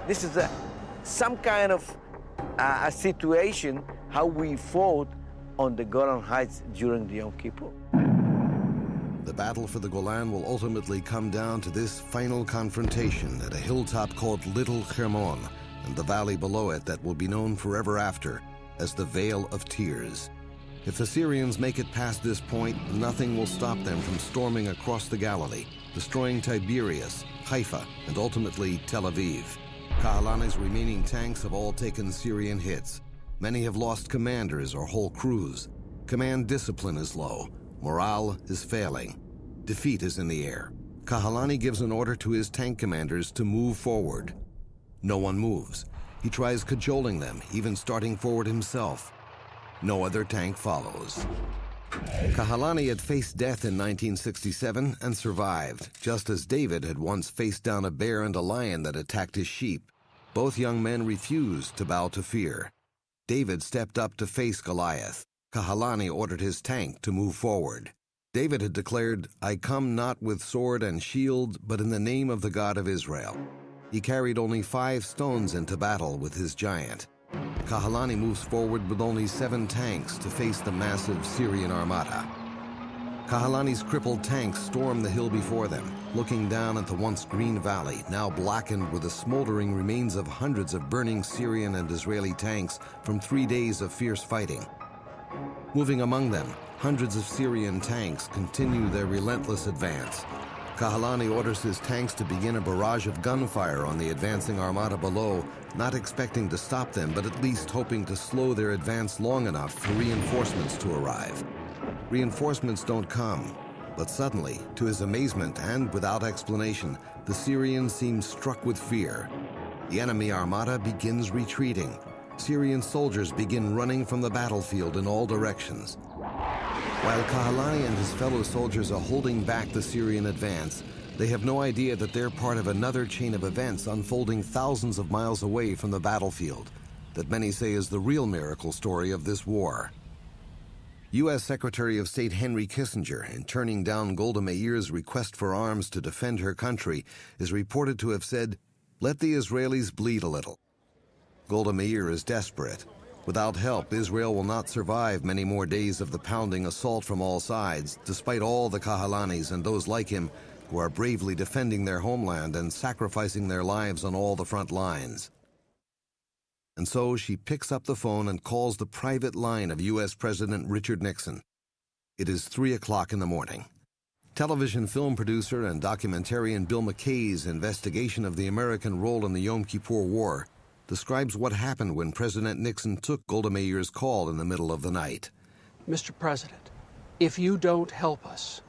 This is some kind of a situation how we fought on the Golan Heights during the Yom Kippur. The battle for the Golan will ultimately come down to this final confrontation at a hilltop called Little Hermon, and the valley below it that will be known forever after as the Vale of Tears. If the Syrians make it past this point, nothing will stop them from storming across the Galilee, destroying Tiberias, Haifa, and ultimately Tel Aviv. Kahalani's remaining tanks have all taken Syrian hits. Many have lost commanders or whole crews. Command discipline is low. Morale is failing. Defeat is in the air. Kahalani gives an order to his tank commanders to move forward. No one moves. He tries cajoling them, even starting forward himself. No other tank follows. Kahalani had faced death in 1967 and survived, just as David had once faced down a bear and a lion that attacked his sheep. Both young men refused to bow to fear. David stepped up to face Goliath. Kahalani ordered his tank to move forward. David had declared, "I come not with sword and shield, but in the name of the God of Israel." He carried only 5 stones into battle with his giant. Kahalani moves forward with only 7 tanks to face the massive Syrian armada. Kahalani's crippled tanks storm the hill before them, looking down at the once green valley, now blackened with the smoldering remains of hundreds of burning Syrian and Israeli tanks from 3 days of fierce fighting. Moving among them, hundreds of Syrian tanks continue their relentless advance. Kahalani orders his tanks to begin a barrage of gunfire on the advancing armada below, not expecting to stop them, but at least hoping to slow their advance long enough for reinforcements to arrive. Reinforcements don't come, but suddenly, to his amazement and without explanation, the Syrians seem struck with fear. The enemy armada begins retreating. Syrian soldiers begin running from the battlefield in all directions. While Kahalani and his fellow soldiers are holding back the Syrian advance, they have no idea that they're part of another chain of events unfolding thousands of miles away from the battlefield, that many say is the real miracle story of this war. U.S. Secretary of State Henry Kissinger, in turning down Golda Meir's request for arms to defend her country, is reported to have said, "Let the Israelis bleed a little." Golda Meir is desperate. Without help, Israel will not survive many more days of the pounding assault from all sides, despite all the Kahalanis and those like him who are bravely defending their homeland and sacrificing their lives on all the front lines. And so she picks up the phone and calls the private line of U.S. President Richard Nixon. It is 3 o'clock in the morning. Television film producer and documentarian Bill McKay's investigation of the American role in the Yom Kippur War describes what happened when President Nixon took Golda Meir's call in the middle of the night. Mr. President, if you don't help us,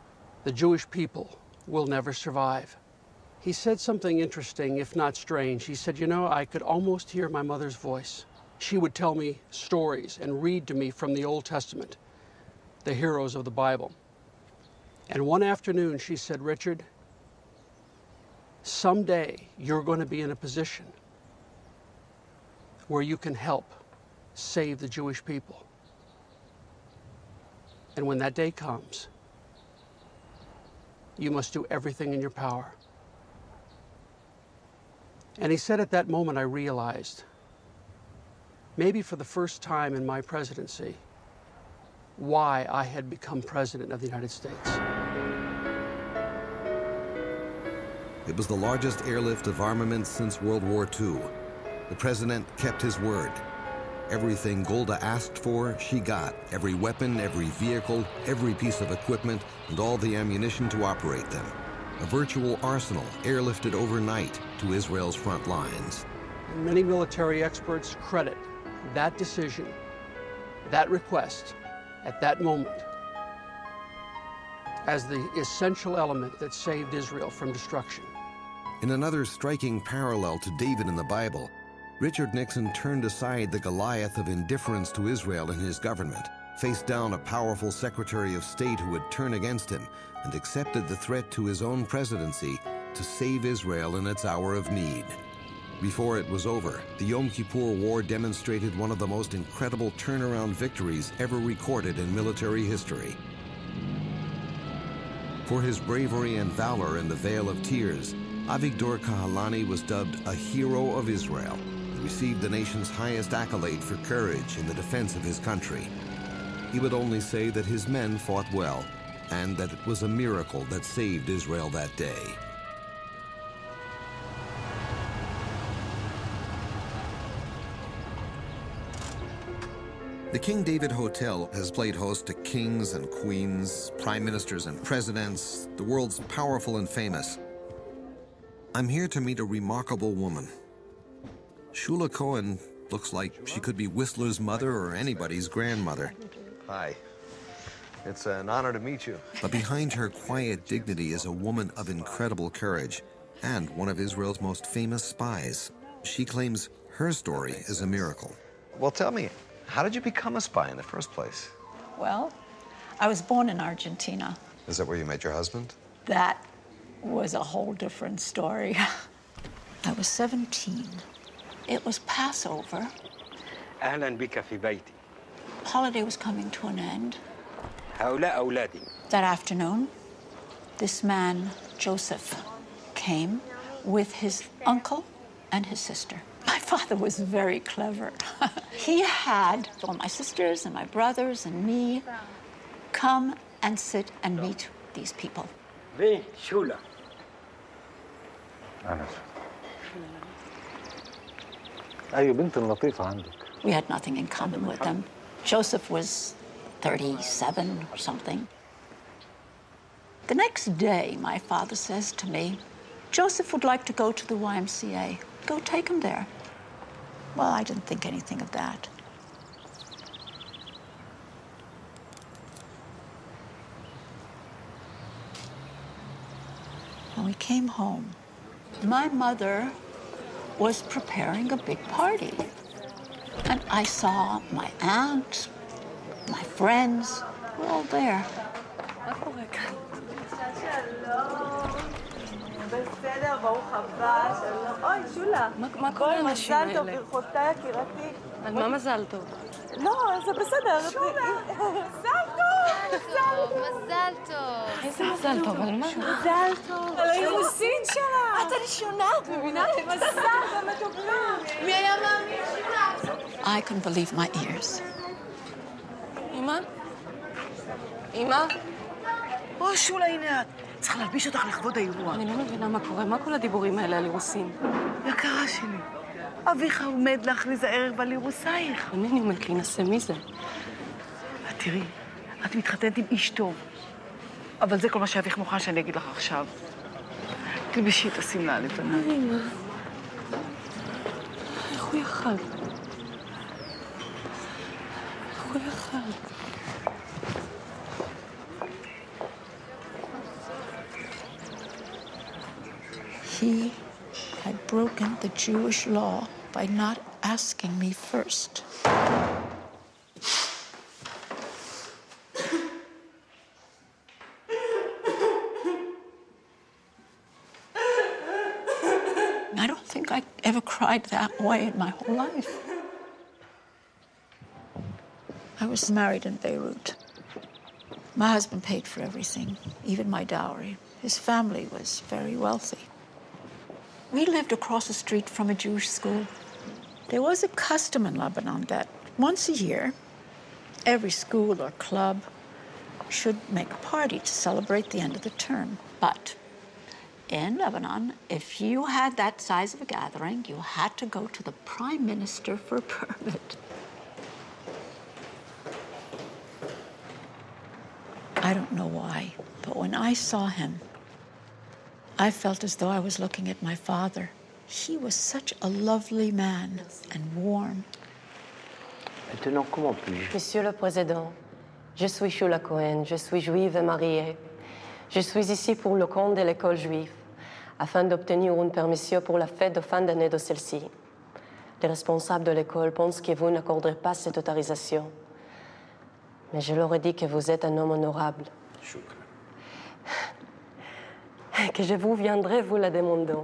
the Jewish people will never survive. He said something interesting, if not strange. He said, "You know, I could almost hear my mother's voice. She would tell me stories and read to me from the Old Testament, the heroes of the Bible." And one afternoon she said, "Richard, someday you're going to be in a position where you can help save the Jewish people. And when that day comes, you must do everything in your power." And he said at that moment, I realized, maybe for the first time in my presidency, why I had become president of the United States. It was the largest airlift of armaments since World War II. The president kept his word. Everything Golda asked for, she got. Every weapon, every vehicle, every piece of equipment, and all the ammunition to operate them. A virtual arsenal airlifted overnight to Israel's front lines. And many military experts credit that decision, that request, at that moment, as the essential element that saved Israel from destruction. In another striking parallel to David in the Bible, Richard Nixon turned aside the Goliath of indifference to Israel in his government, faced down a powerful Secretary of State who would turn against him, and accepted the threat to his own presidency to save Israel in its hour of need. Before it was over, the Yom Kippur War demonstrated one of the most incredible turnaround victories ever recorded in military history. For his bravery and valor in the Vale of Tears, Avigdor Kahalani was dubbed a hero of Israel and received the nation's highest accolade for courage in the defense of his country. He would only say that his men fought well and that it was a miracle that saved Israel that day. The King David Hotel has played host to kings and queens, prime ministers and presidents, the world's powerful and famous. I'm here to meet a remarkable woman. Shula Cohen looks like she could be Whistler's mother or anybody's grandmother. Hi. It's an honor to meet you. But behind her quiet dignity is a woman of incredible courage and one of Israel's most famous spies. She claims her story is a miracle. Well, tell me, how did you become a spy in the first place? Well, I was born in Argentina. Is that where you met your husband? That was a whole different story. I was 17. It was Passover. أهلا بك في بيتي. Holiday was coming to an end. هؤلاء أولادي. That afternoon, this man, Joseph, came with his uncle and his sister. My father was very clever. He had all my sisters and my brothers and me come and sit and meet these people. في شولة. أي بنت لطيفة عندك. We had nothing in common with them. Joseph was 37 or something. The next day, my father says to me, Joseph would like to go to the YMCA. Go take him there. Well, I didn't think anything of that. When we came home, my mother was preparing a big party. And I saw my aunt, my friends, were all there. בסדר, ברוך הבא, שלום. אוי, שולה. מה קורה לאנשים האלה? מזל טוב, ברכותיי, יקירתי. על מה מזל טוב? לא, זה בסדר. שולה. מזל טוב. מזל טוב. איזה מזל טוב? על מה? מזל טוב. על האירוסין שלה. את הראשונה, את מבינה? מזל טוב, מתוקה. מי היה מאמין שלה? I couldn't believe my ears. אמא? אמא? או, שולה, הנה את. צריך להלביש אותך לכבוד האירוע. אני לא מבינה מה קורה. מה כל הדיבורים האלה על אירוסין? יקרה שלי, אביך עומד להכריז הערב על אירוסייך. אני עומד להינשא, מי זה? תראי, את מתחתנת עם איש טוב. אבל זה כל מה שאביך מוכן שאני אגיד לך עכשיו. תלבשי את השמלה לפניי. אמא. איך הוא יכל? איך הוא יכל? He had broken the Jewish law by not asking me first. I don't think I ever cried that way in my whole life. I was married in Beirut. My husband paid for everything, even my dowry. His family was very wealthy. We lived across the street from a Jewish school. There was a custom in Lebanon that once a year, every school or club should make a party to celebrate the end of the term. But in Lebanon, if you had that size of a gathering, you had to go to the prime minister for a permit. I don't know why, but when I saw him, I felt as though I was looking at my father. He was such a lovely man and warm. Maintenant, comment puis-je? Monsieur le Président, je suis Shula Cohen, je suis juive et mariée. Je suis ici pour le compte de l'école juive, afin d'obtenir une permission pour la fête de fin d'année de celle-ci. Les responsables de l'école pensent que vous n'accorderez pas cette autorisation. Mais je leur ai dit que vous êtes un homme honorable. Que je vous viendrai vous la demander.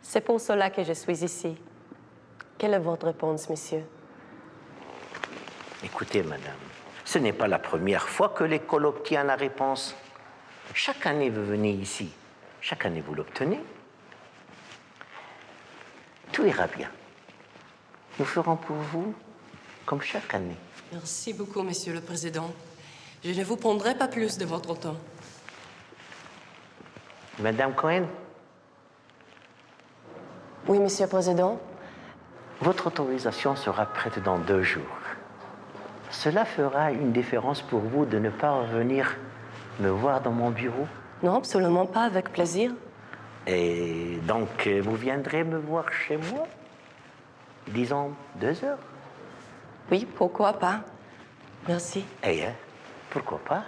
C'est pour cela que je suis ici. Quelle est votre réponse, monsieur? Écoutez, madame, ce n'est pas la première fois que l'école obtient la réponse. Chaque année, vous venez ici. Chaque année, vous l'obtenez. Tout ira bien. Nous ferons pour vous comme chaque année. Merci beaucoup, monsieur le Président. Je ne vous prendrai pas plus de votre temps. Madame Cohen? Oui, monsieur le Président. Votre autorisation sera prête dans 2 jours. Cela fera une différence pour vous de ne pas revenir me voir dans mon bureau? Non, absolument pas, avec plaisir. Et donc, vous viendrez me voir chez moi? Disons 2 heures? Oui, pourquoi pas. Merci. Eh, pourquoi pas?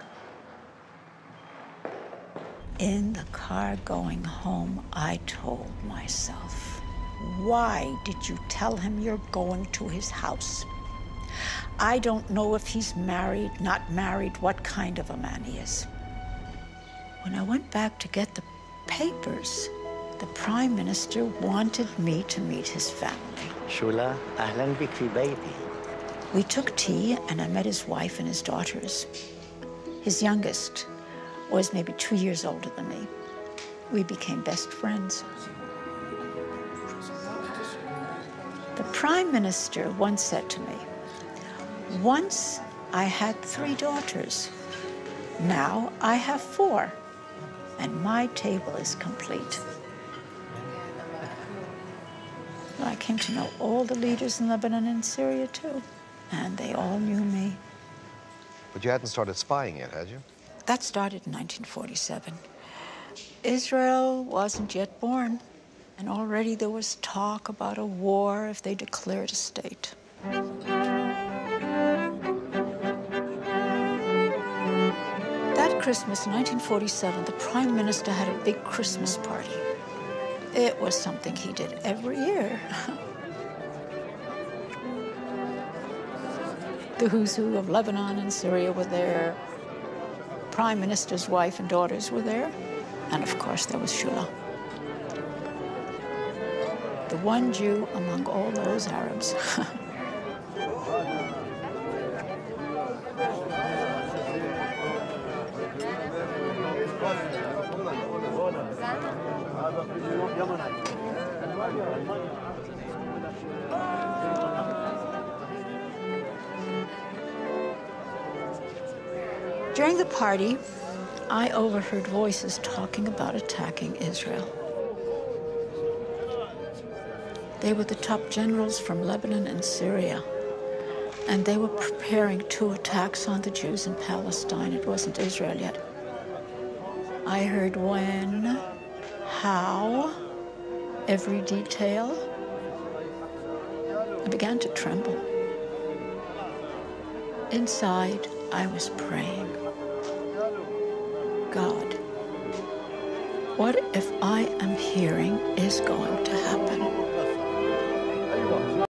In the car going home, I told myself, why did you tell him you're going to his house? I don't know if he's married, not married, what kind of a man he is. When I went back to get the papers, the Prime Minister wanted me to meet his family. Shula, ahlan bik fi bayti. We took tea and I met his wife and his daughters. His youngest was maybe 2 years older than me. We became best friends. The Prime Minister once said to me, once I had 3 daughters. Now I have 4, and my table is complete. I came to know all the leaders in Lebanon and Syria, too, and they all knew me. But you hadn't started spying yet, had you? That started in 1947. Israel wasn't yet born, and already there was talk about a war if they declared a state. That Christmas, 1947, the Prime Minister had a big Christmas party. It was something he did every year. The who's who of Lebanon and Syria were there. Prime Minister's wife and daughters were there. And of course, there was Shula. The one Jew among all those Arabs. During the party, I overheard voices talking about attacking Israel. They were the top generals from Lebanon and Syria, and they were preparing 2 attacks on the Jews in Palestine. It wasn't Israel yet. I heard when, how, every detail. I began to tremble. Inside, I was praying. God, what if I am hearing is going to happen?